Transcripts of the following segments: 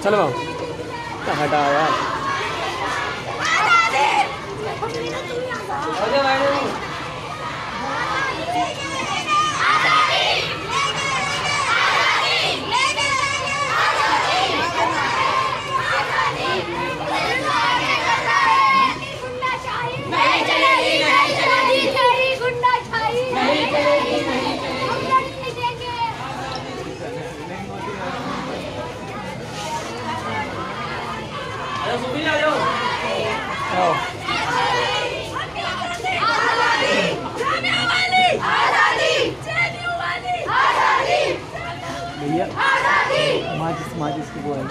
चलो हटा यार। भैया माचिस की वो है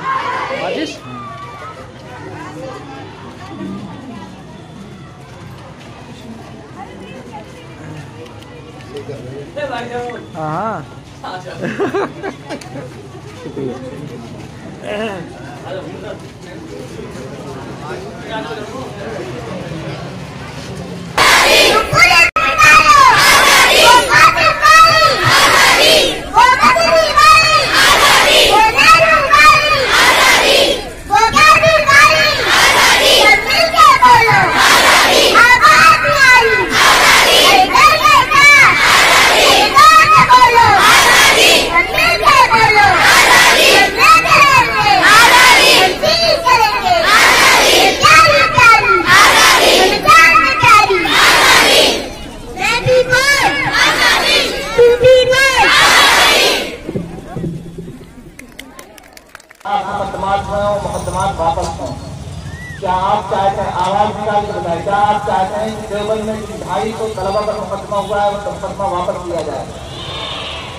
माचिस। हाँ शुक्रिया। मुकदमात वापस हों। क्या आप चाहते हैं आवाज निकाल के बताएं, क्या आप चाहते हैं कि देवबंद में 250 तलबा पर मुकदमा हुआ है वो मुकदमा वापस लिया जाए?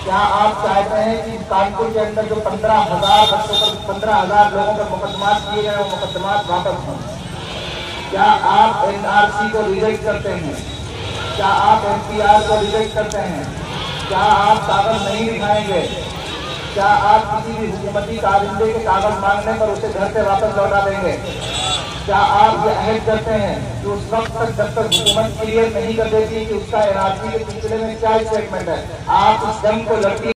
क्या आप चाहते हैं कि कानपुर के अंदर जो 15,000 बच्चों पर 15,000 लोगों पर मुकदमात किए गए वो मुकदमात वापस हों? क्या आप NRC को रिजेक्ट करते हैं? क्या आप NPR को रिजेक्ट करते हैं? क्या आप कागज नहीं दिखाएंगे? क्या आप किसी भी हुकूमती कारिंदे के कागज मांगने पर उसे घर से वापस लौटा देंगे? क्या आप ये अहद करते हैं कि उस वक्त तक जब तक हुकूमत क्लियर नहीं कर देती कि उसका NRC के सिलसिले में क्या स्टेटमेंट है, आप उस जंग को लड़ती